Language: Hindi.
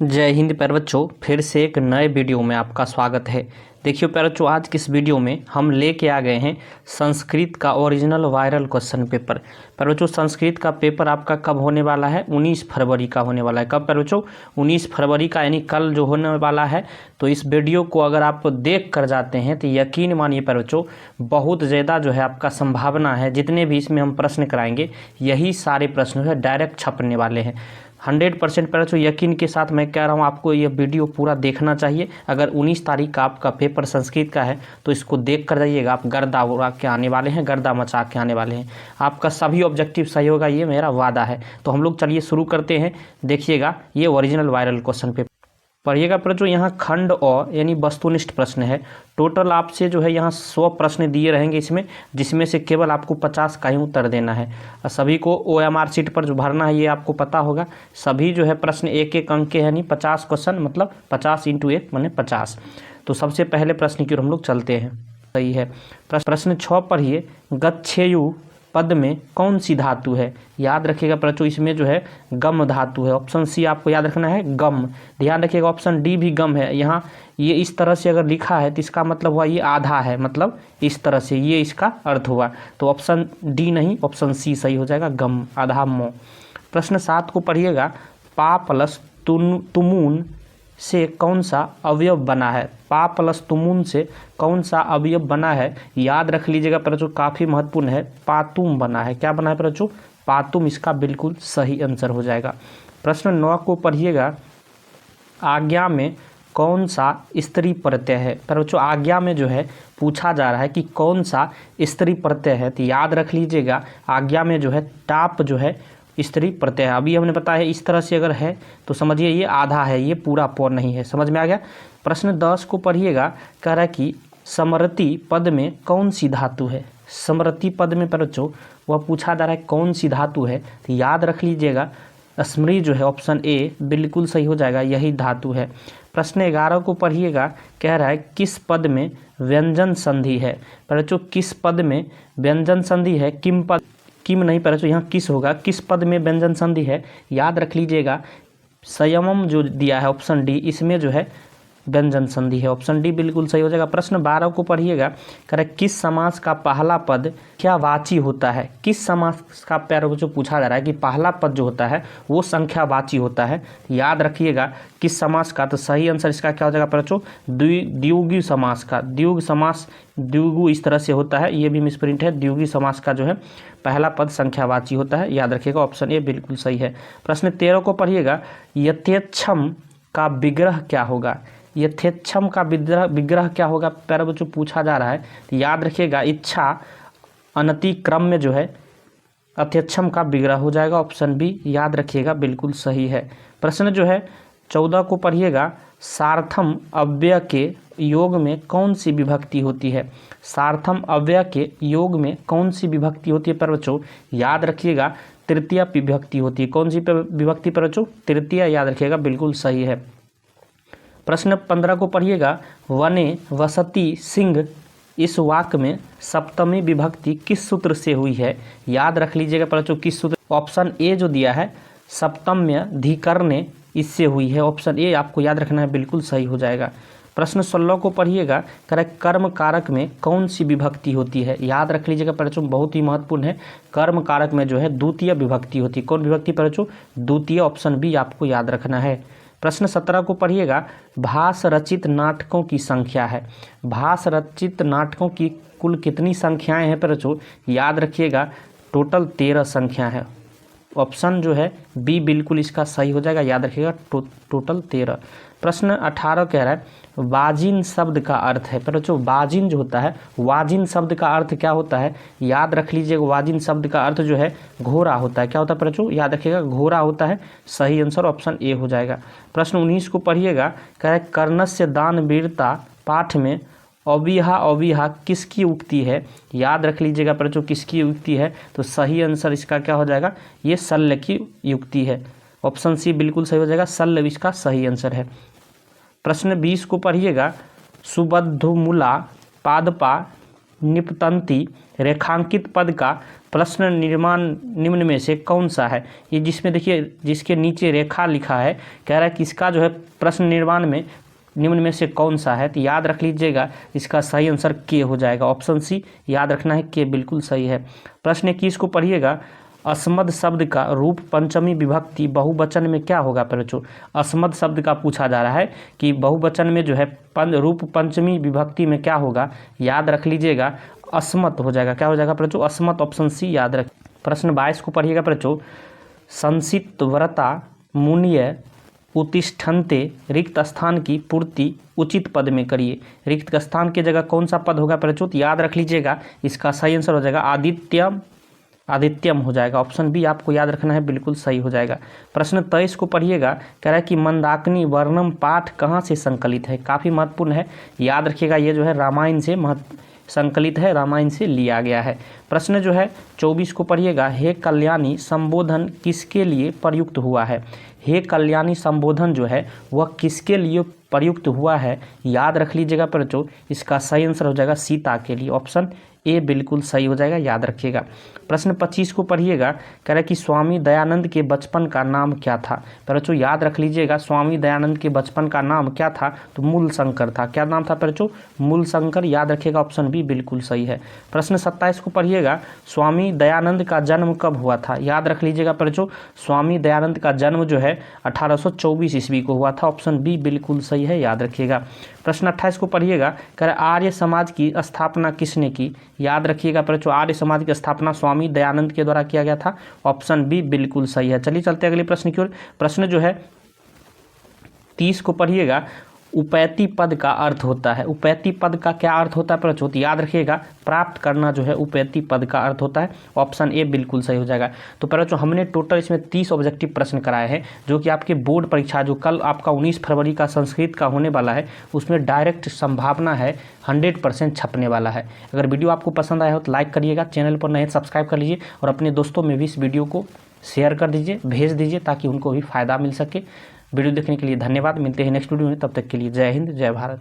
जय हिंद प्यारे बच्चों, फिर से एक नए वीडियो में आपका स्वागत है। देखिए प्यारे बच्चों, आज की इस वीडियो में हम लेके आ गए हैं संस्कृत का ओरिजिनल वायरल क्वेश्चन पेपर। प्यारे बच्चों, संस्कृत का पेपर आपका कब होने वाला है? 19 फरवरी का होने वाला है। कब प्यारे बच्चों? 19 फरवरी का, यानी कल जो होने वाला है। तो इस वीडियो को अगर आप देख कर जाते हैं तो यकीन मानिए प्यारे बच्चों, बहुत ज़्यादा जो है आपका संभावना है, जितने भी इसमें हम प्रश्न कराएंगे यही सारे प्रश्न जो है डायरेक्ट छपने वाले हैं। 100% पर यकीन के साथ मैं कह रहा हूँ, आपको ये वीडियो पूरा देखना चाहिए। अगर 19 तारीख का आपका पेपर संस्कृत का है तो इसको देख कर जाइएगा, आप गर्दा उड़ा के आने वाले हैं, गर्दा मचा के आने वाले हैं। आपका सभी ऑब्जेक्टिव सही होगा, ये मेरा वादा है। तो हम लोग चलिए शुरू करते हैं। देखिएगा, ये ओरिजिनल वायरल क्वेश्चन पेपर पढ़िएगा। पर जो यहाँ खंड और यानी वस्तुनिष्ठ प्रश्न है, टोटल आपसे जो है यहाँ 100 प्रश्न दिए रहेंगे इसमें, जिसमें से केवल आपको 50 का ही उत्तर देना है। और सभी को OMR शीट पर जो भरना है ये आपको पता होगा। सभी जो है प्रश्न एक एक अंक के है, नहीं 50 क्वेश्चन, मतलब 50 × 1 माने 50। तो सबसे पहले प्रश्न की ओर हम लोग चलते हैं। सही है। प्रश्न 6 पढ़िए, गच्छेयु पद में कौन सी धातु है? याद रखिएगा बच्चों, इसमें जो है गम धातु है। ऑप्शन सी आपको याद रखना है, गम। ध्यान रखिएगा, ऑप्शन डी भी गम है। यहाँ ये इस तरह से अगर लिखा है तो इसका मतलब हुआ ये आधा है, मतलब इस तरह से ये इसका अर्थ हुआ। तो ऑप्शन डी नहीं, ऑप्शन सी सही हो जाएगा, गम, आधा मो। प्रश्न 7 को पढ़िएगा, पा प्लस तुमून से कौन सा अवयव बना है? पा प्लस तुमुन से कौन सा अवयव बना है? याद रख लीजिएगा बच्चों, काफ़ी महत्वपूर्ण है। पातुम बना है। क्या बना है बच्चों? पातुम इसका बिल्कुल सही आंसर हो जाएगा। प्रश्न 9 को पढ़िएगा, आज्ञा में कौन सा स्त्री प्रत्यय है? बच्चों, आज्ञा में जो है पूछा जा रहा है कि कौन सा स्त्री प्रत्यय है। तो याद रख लीजिएगा, आज्ञा में जो है टाप जो है स्त्री प्रत्यय है। अभी हमने बताया इस तरह से अगर है तो समझिए ये आधा है, ये पूरा पौर नहीं है। समझ में आ गया। प्रश्न 10 को पढ़िएगा, कह रहा है कि समृति पद में कौन सी धातु है? समृति पद में बच्चों वह पूछा जा रहा है कौन सी धातु है। तो याद रख लीजिएगा, स्मृति जो है ऑप्शन ए बिल्कुल सही हो जाएगा, यही धातु है। प्रश्न 11 को पढ़िएगा, कह रहा है किस पद में व्यंजन संधि है? बच्चों, किस पद में व्यंजन संधि है? किम पद, किम नहीं पर यहाँ किस होगा। किस पद में व्यंजन संधि है? याद रख लीजिएगा, संयमम जो दिया है ऑप्शन डी, इसमें जो है व्यंजन संधि है। ऑप्शन डी बिल्कुल सही हो जाएगा। प्रश्न 12 को पढ़िएगा, कह रहा है किस समास का पहला पद क्या वाची होता है? किस समास का प्यार जो पूछा जा रहा है कि पहला पद जो होता है वो संख्यावाची होता है। याद रखिएगा किस समास का। तो सही आंसर इसका क्या हो जाएगा बच्चों? द्विगु समास का। द्विगु समास, द्विगु इस तरह से होता है, ये भी मिसप्रिंट है। द्विगु समास का जो है पहला पद संख्यावाची होता है। याद रखिएगा, ऑप्शन ए बिल्कुल सही है। प्रश्न 13 को पढ़िएगा, यथेच्छम का विग्रह क्या होगा? यथेच्छम का विग्रह क्या होगा प्यारे बच्चों पूछा जा रहा है। तो याद रखिएगा, इच्छा अनतिक्रम में जो है अत्यक्षम का विग्रह हो जाएगा। ऑप्शन बी याद रखिएगा बिल्कुल सही है। प्रश्न जो है 14 को पढ़िएगा, सार्थम अव्यय के योग में कौन सी विभक्ति होती है? सार्थम अव्यय के योग में कौन सी विभक्ति होती है प्यारे बच्चों? याद रखिएगा, तृतीय विभक्ति होती है। कौन सी विभक्ति प्यारे बच्चों? तृतीय। याद रखिएगा बिल्कुल सही है। प्रश्न 15 को पढ़िएगा, वने वसति सिंह इस वाक्य में सप्तमी विभक्ति किस सूत्र से हुई है? याद रख लीजिएगा बच्चों, किस सूत्र? ऑप्शन ए जो दिया है सप्तम्य धिकरणे, इससे हुई है। ऑप्शन ए आपको याद रखना है, बिल्कुल सही हो जाएगा। प्रश्न 16 को पढ़िएगा, करेक्ट कर्म कारक में कौन सी विभक्ति होती है? याद रख लीजिएगा बच्चों, बहुत ही महत्वपूर्ण है। कर्म कारक में जो है द्वितीय विभक्ति होती है। कौन विभक्ति बच्चों? द्वितीय। ऑप्शन बी आपको याद रखना है। प्रश्न 17 को पढ़िएगा, भास रचित नाटकों की संख्या है। भास रचित नाटकों की कुल कितनी संख्याएं हैं बच्चों? याद रखिएगा, टोटल 13 संख्या है। ऑप्शन जो है बी बिल्कुल इसका सही हो जाएगा। याद रखिएगा, टोटल 13। प्रश्न 18 कह रहा है, वाजिन शब्द का अर्थ है। पर बच्चों वाजिन जो होता है, वाजिन शब्द का अर्थ क्या होता है? याद रख लीजिएगा, वाजिन शब्द का अर्थ जो है घोड़ा होता है। क्या होता है बच्चों? याद रखिएगा, घोड़ा होता है। सही आंसर ऑप्शन ए हो जाएगा। प्रश्न 19 को पढ़िएगा, कह रहा है कर्णस्य दान वीरता पाठ में अविहा अविहा किसकी उक्ति है? याद रख लीजिएगा बच्चों, किसकी उक्ति है? तो सही आंसर इसका क्या हो जाएगा? ये शल्य की युक्ति है। ऑप्शन सी बिल्कुल सही हो जाएगा, शल्य इसका सही आंसर है। प्रश्न 20 को पढ़िएगा, सुबद्धुमूला पादपा निपतंती रेखांकित पद का प्रश्न निर्माण निम्न में से कौन सा है। ये जिसमें देखिए जिसके नीचे रेखा लिखा है, कह रहा है कि इसका जो है प्रश्न निर्माण में निम्न में से कौन सा है। तो याद रख लीजिएगा इसका सही आंसर के हो जाएगा। ऑप्शन सी याद रखना है, के बिल्कुल सही है। प्रश्न 21 को पढ़िएगा। अस्मद शब्द का रूप पंचमी विभक्ति बहुवचन में क्या होगा बच्चों। अस्मद शब्द का पूछा जा रहा है कि बहुवचन में जो है रूप पंचमी विभक्ति में क्या होगा। याद रख लीजिएगा अस्मत हो जाएगा। क्या हो जाएगा बच्चों, अस्मत। ऑप्शन सी याद रख। प्रश्न 22 को पढ़िएगा बच्चों। संसित व्रता मुनिय उत्तिष्ठन्ते रिक्त स्थान की पूर्ति उचित पद में करिए। रिक्त स्थान की जगह कौन सा पद होगा बच्चों। तो याद रख लीजिएगा इसका सही आंसर हो जाएगा आदित्यम, आदित्यम हो जाएगा। ऑप्शन बी आपको याद रखना है, बिल्कुल सही हो जाएगा। प्रश्न 23 को पढ़िएगा। कह रहा है कि मंदाकिनी वर्णम पाठ कहाँ से संकलित है। काफ़ी महत्वपूर्ण है, याद रखिएगा। ये जो है रामायण से संकलित है, रामायण से लिया गया है। प्रश्न जो है 24 को पढ़िएगा। हे कल्याणी संबोधन किसके लिए प्रयुक्त हुआ है। हे कल्याणी संबोधन जो है वह किसके लिए प्रयुक्त हुआ है। याद रख लीजिएगा बच्चों, इसका सही आंसर हो जाएगा सीता के लिए। ऑप्शन ए बिल्कुल सही हो जाएगा, याद रखिएगा। प्रश्न 25 को पढ़िएगा। कह रहा है कि स्वामी दयानंद के बचपन का नाम क्या था। बच्चों याद रख लीजिएगा स्वामी दयानंद के बचपन का नाम क्या था। तो मूल शंकर था। क्या नाम था बच्चों, मूल शंकर। याद रखिएगा, ऑप्शन बी बिल्कुल सही है। प्रश्न 27 को पढ़िएगा। स्वामी दयानंद का जन्म कब हुआ था। याद रख लीजिएगा बच्चों स्वामी दयानंद का जन्म जो है 1824 ईस्वी को हुआ था। ऑप्शन बी बिल्कुल सही है, याद रखिएगा। प्रश्न 28 को पढ़िएगा। कह रहा है आर्य समाज की स्थापना किसने की। याद रखिएगा बच्चों आर्य समाज की स्थापना स्वामी दयानंद के द्वारा किया गया था। ऑप्शन बी बिल्कुल सही है। चलिए चलते अगले प्रश्न की ओर। प्रश्न जो है 30 को पढ़िएगा। उपैती पद का अर्थ होता है। उपैती पद का क्या अर्थ होता है बच्चों। याद रखिएगा प्राप्त करना जो है उपैती पद का अर्थ होता है। ऑप्शन ए बिल्कुल सही हो जाएगा। तो बच्चों हमने टोटल इसमें 30 ऑब्जेक्टिव प्रश्न कराए हैं, जो कि आपके बोर्ड परीक्षा जो कल आपका 19 फरवरी का संस्कृत का होने वाला है उसमें डायरेक्ट संभावना है 100% छपने वाला है। अगर वीडियो आपको पसंद आया हो तो लाइक करिएगा, चैनल पर नए सब्सक्राइब कर लीजिए और अपने दोस्तों में भी इस वीडियो को शेयर कर दीजिए, भेज दीजिए, ताकि उनको भी फ़ायदा मिल सके। वीडियो देखने के लिए धन्यवाद। मिलते हैं नेक्स्ट वीडियो में, तब तक के लिए जय हिंद, जय भारत।